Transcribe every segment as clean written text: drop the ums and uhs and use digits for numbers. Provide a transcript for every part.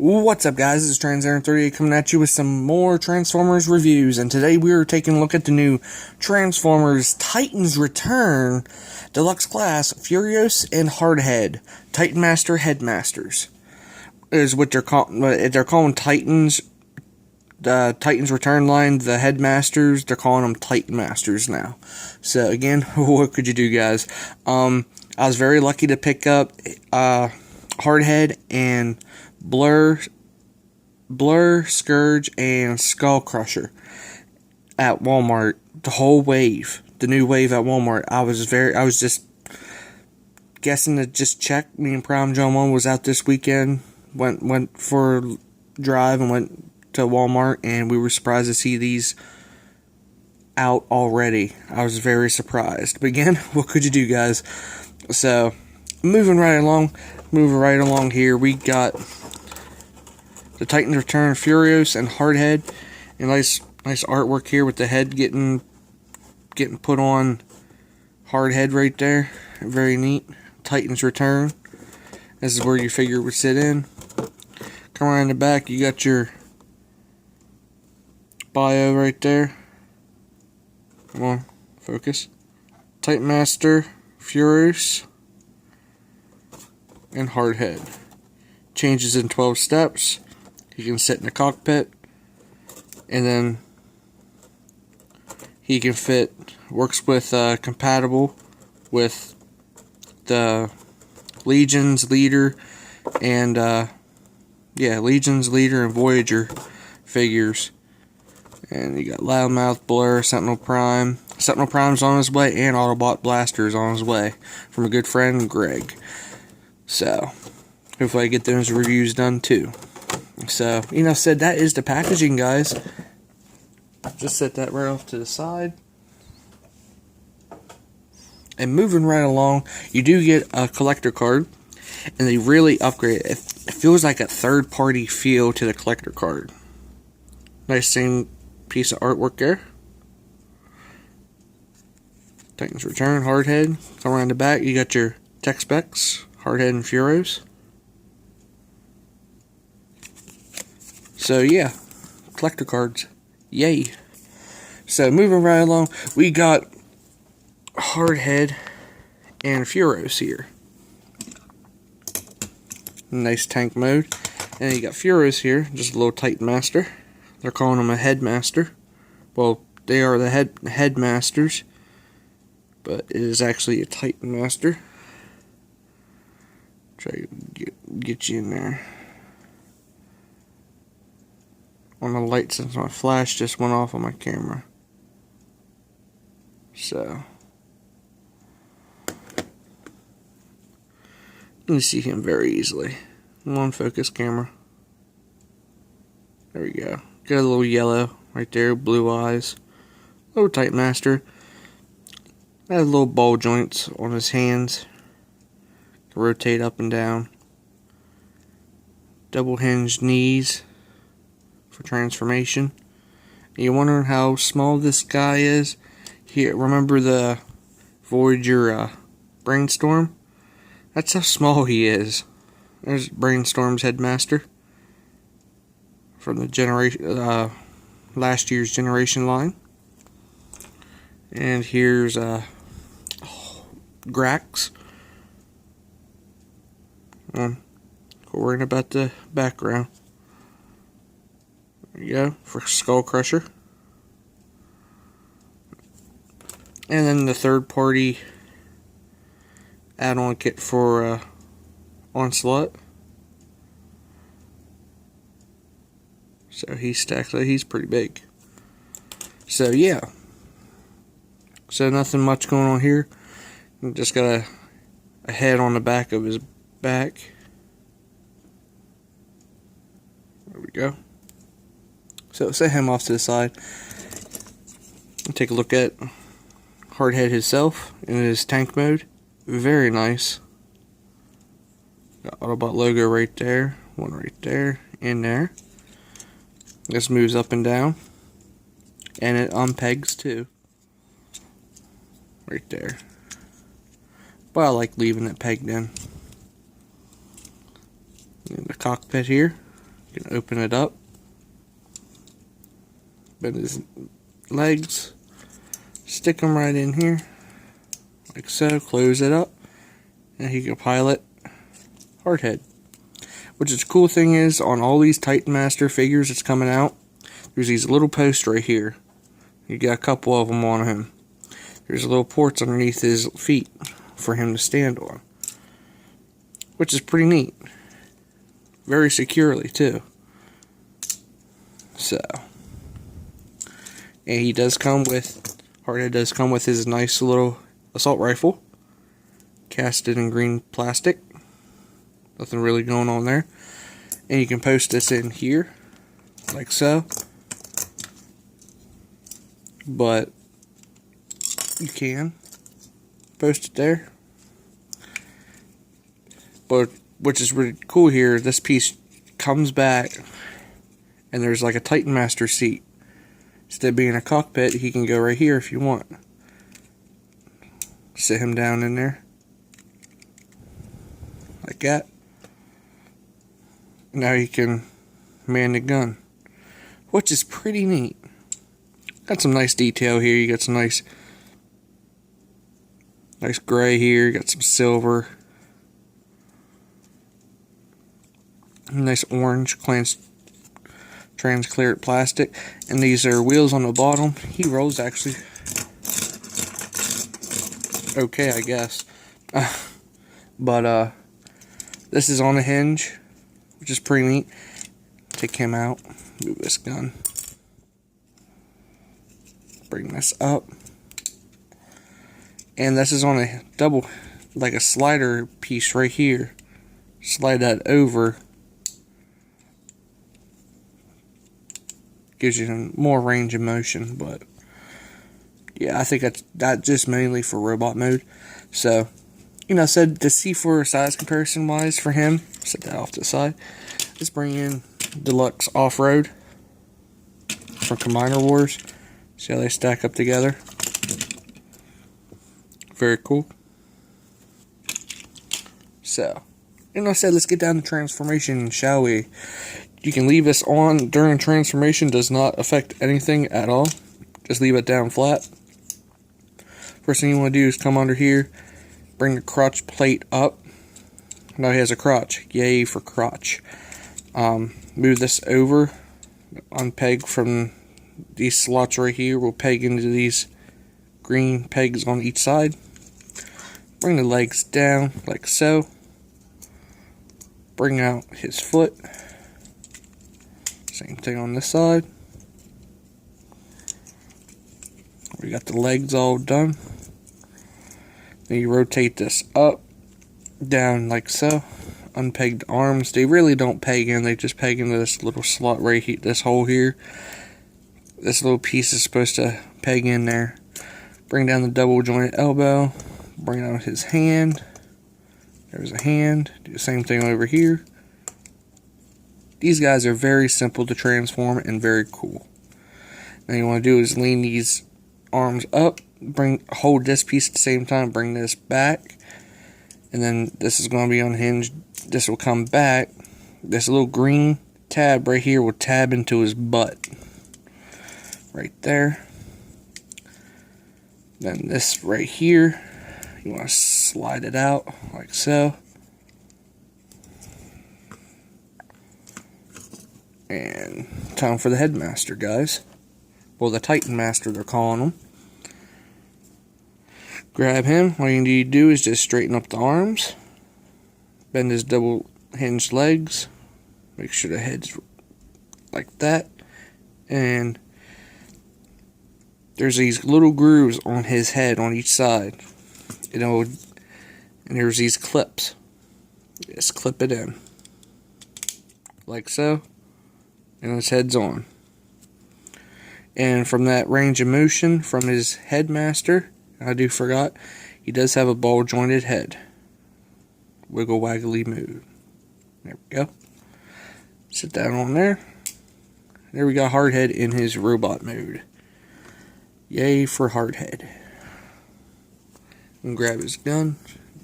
What's up, guys? This is Trans38 coming at you with some more Transformers reviews, and today we are taking a look at the new Transformers Titans Return Deluxe Class Furos and Hardhead Titan Master Headmasters is what they're calling Titans. The Titans Return line, the Headmasters, they're calling them Titan Masters now. So again, what could you do, guys? I was very lucky to pick up Hardhead and Blur, Scourge, and Skull Crusher at Walmart. The whole wave, the new wave at Walmart. I was just guessing to just check. Me and Prime John 1 was out this weekend. Went for a drive and went to Walmart, and we were surprised to see these out already. I was very surprised. But again, what could you do, guys? So moving right along here, we got the Titans Return Furos and Hardhead, and nice artwork here with the head getting put on Hardhead right there. Very neat. Titans Return. This is where your figure would sit in. Come around the back, you got your bio right there. Come on, focus. Titan Master, Furos, and Hardhead. Changes in 12 steps. He can sit in the cockpit, and then he can fit, works with, compatible with the Legion's Leader and, Legion's Leader and Voyager figures. And you got Loudmouth, Blur, Sentinel Prime. Sentinel Prime's on his way, and Autobot Blaster is on his way from a good friend, Greg. So, hopefully I get those reviews done too. So, said that is the packaging, guys. Just set that right off to the side. And moving right along, you do get a collector card, and they really upgrade it. It feels like a third-party feel to the collector card. Nice same piece of artwork there. Titans Return, Hardhead. Come around the back, you got your tech specs, Hardhead and Furos. So yeah, collector cards, yay. So moving right along, we got Hardhead and Furos here. Nice tank mode. And you got Furos here, just a little Titan Master. They're calling him a Headmaster. Well, they are the Headmasters, but it is actually a Titan Master. Try to get you in there. On the light, since my flash just went off on my camera. So you can see him very easily. One focus camera. There we go. Got a little yellow right there, blue eyes. Little Titan Master. Has little ball joints on his hands. Can rotate up and down. Double hinged knees for transformation. And you're wondering how small this guy is? Here, remember the Voyager Brainstorm? That's how small he is. There's Brainstorm's Headmaster from the last year's generation line. And here's Grax. Worrying about the background. There you go, for Skull Crusher. And then the third party add-on kit for Onslaught. So he's pretty big. So yeah. So nothing much going on here. Just got a head on the back of his back. There we go. So set him off to the side. And take a look at Hardhead himself in his tank mode. Very nice. Got Autobot logo right there. One right there. In there. This moves up and down. And it unpegs too. Right there. But I like leaving it pegged in. And the cockpit here. You can open it up, bend his legs, stick them right in here, like so, close it up, and he can pilot Hardhead. Which is the cool thing is, on all these Titan Master figures that's coming out, there's these little posts right here. You got a couple of them on him. There's little ports underneath his feet for him to stand on. Which is pretty neat. Very securely, too. So. And he does come with, Hardhead does come with his nice little assault rifle. Casted in green plastic. Nothing really going on there. And you can post this in here, like so. But you can post it there. But which is really cool here, this piece comes back and there's like a Titan Master seat. Instead of being a cockpit, he can go right here if you want. Sit him down in there. Like that. Now you can man the gun, which is pretty neat. Got some nice detail here. You got some nice gray here. You got some silver, nice orange transparent plastic, and these are wheels on the bottom. He rolls actually okay, I guess. But this is on a hinge, which is pretty neat. Take him out, move this gun, bring this up, and this is on a double, like a slider piece right here. Slide that over, gives you more range of motion. But yeah, I think that's just mainly for robot mode. So, you know, said to see for size comparison wise for him, set that off to the side. Let's bring in Deluxe Off-Road from Combiner Wars. See how they stack up together. Very cool. So, you know, I said let's get down to transformation, shall we? You can leave this on during transformation, does not affect anything at all. Just leave it down flat. First thing you want to do is come under here, bring the crotch plate up. Now he has a crotch. Yay for crotch. Move this over, unpeg from these slots right here. We'll peg into these green pegs on each side. Bring the legs down like so. Bring out his foot. Same thing on this side. We got the legs all done. Then you rotate this up, down like so. Unpegged arms. They really don't peg in. They just peg into this little slot right here. This hole here. This little piece is supposed to peg in there. Bring down the double jointed elbow. Bring out his hand. There's a hand. Do the same thing over here. These guys are very simple to transform and very cool. Now you want to do is lean these arms up. Hold this piece at the same time. Bring this back. And then this is going to be unhinged. This will come back. This little green tab right here will tab into his butt. Right there. Then this right here, you want to slide it out like so. And time for the Headmaster, guys. Well, the Titan Master, they're calling him. Grab him. All you need to do is just straighten up the arms. Bend his double hinged legs. Make sure the head's like that. And there's these little grooves on his head on each side. And there's these clips. Just clip it in. Like so. And his head's on. And from that range of motion from his Headmaster, I forgot, he does have a ball jointed head. Wiggle waggly move. There we go. Sit that on there. There we got Hardhead in his robot mode. Yay for Hardhead. And grab his gun.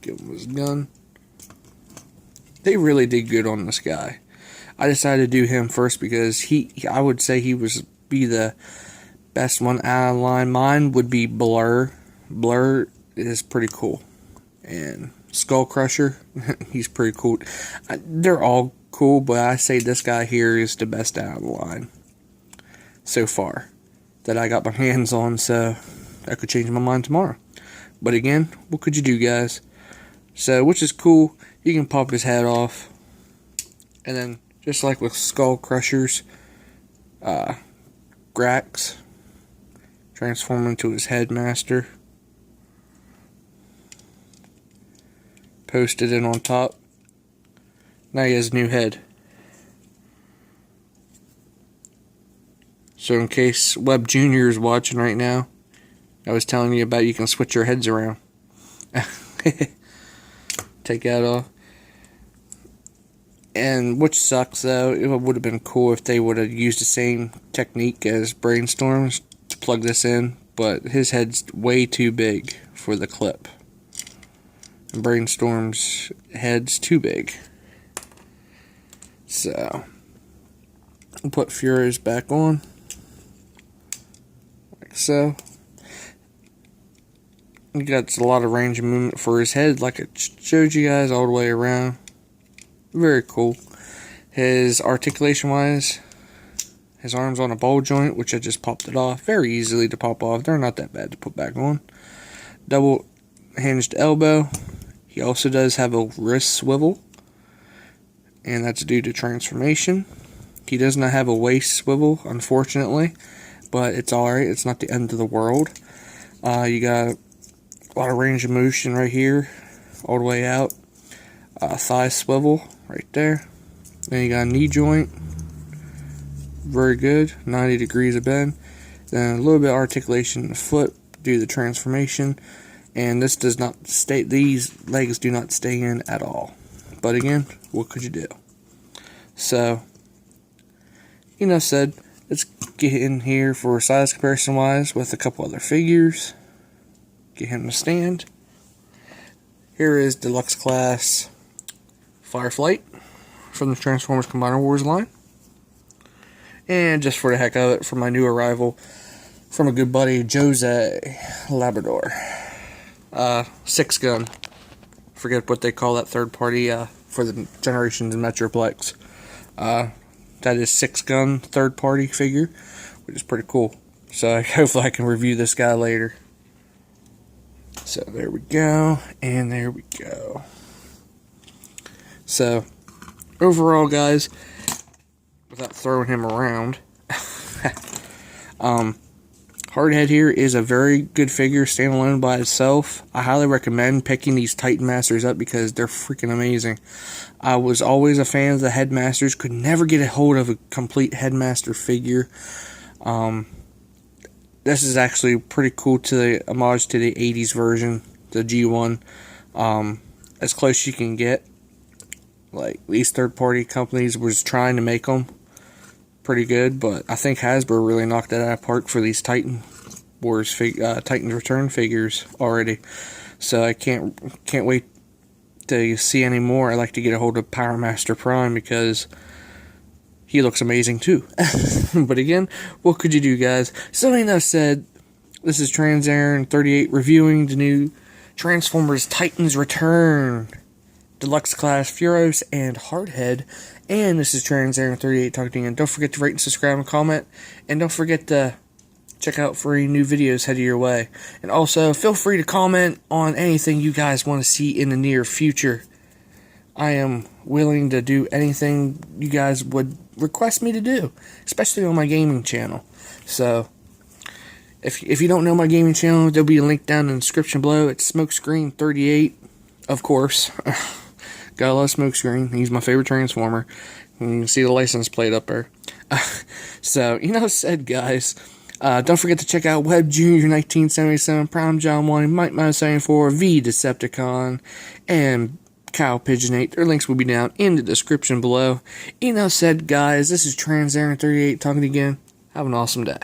Give him his gun. They really did good on this guy. I decided to do him first because I would say he be the best one out of line. Mine would be Blur. Blur is pretty cool. And Skull Crusher, he's pretty cool. They're all cool, but I say this guy here is the best out of the line so far that I got my hands on, so I could change my mind tomorrow. But again, what could you do, guys? So, which is cool, you can pop his head off, and then, just like with Skull Crushers, Grax, transform into his headmaster, posted it on top. Now he has a new head. So in case Webb Jr. is watching right now, I was telling you about you can switch your heads around. Take that off. And which sucks though, it would have been cool if they would have used the same technique as Brainstorm's to plug this in, but his head's way too big for the clip. And Brainstorm's head's too big. So, I'll put Furos back on. Like so. He got a lot of range of movement for his head, like it showed you guys all the way around. Very cool. His articulation wise, his arm's on a ball joint, which I just popped it off. Very easily to pop off. They're not that bad to put back on. Double hinged elbow. He also does have a wrist swivel, and that's due to transformation. He does not have a waist swivel, unfortunately, but it's alright. It's not the end of the world. You got a lot of range of motion right here, all the way out. Thigh swivel right there. Then you got a knee joint, very good, 90 degrees of bend. Then a little bit of articulation in the foot due to the transformation, and this does not stay. These legs do not stay in at all. But again, what could you do? So, enough said. Let's get in here for size comparison wise with a couple other figures. Get him to stand. Here is Deluxe Class Fireflight from the Transformers Combiner Wars line. And just for the heck of it, for my new arrival from a good buddy, Jose Labrador. 6-gun. Forget what they call that third party for the Generations and Metroplex. That is 6-gun third party figure, which is pretty cool. So hopefully I can review this guy later. So there we go, and there we go. So, overall, guys, without throwing him around, Hardhead here is a very good figure, standalone by itself. I highly recommend picking these Titan Masters up because they're freaking amazing. I was always a fan of the Headmasters, could never get a hold of a complete Headmaster figure. This is actually pretty cool to the homage to the 80s version, the G1. As close as you can get. Like, these third-party companies was trying to make them pretty good, but I think Hasbro really knocked it out of the park for these Titan Wars, Titan Return figures already. So I can't wait to see any more. I like to get a hold of Power Master Prime because he looks amazing too. But again, what could you do, guys? So enough said. This is TransAaron38 reviewing the new Transformers Titans Return Deluxe Class Furos and Hardhead. And this is TransAaron38 talking to you. And don't forget to rate and subscribe and comment. And don't forget to check out for any new videos headed your way. And also, feel free to comment on anything you guys want to see in the near future. I am willing to do anything you guys would request me to do, especially on my gaming channel. So, if you don't know my gaming channel, there'll be a link down in the description below. It's Smokescreen38, of course. Gotta love Smokescreen. He's my favorite Transformer. And you can see the license plate up there. So, said, guys. Don't forget to check out Webb Jr. 1977, Prime John 1, Mike Mouse 74, V Decepticon, and Kyle Pigeon 8. Their links will be down in the description below. Said, guys, this is TransAaron38 talking again. Have an awesome day.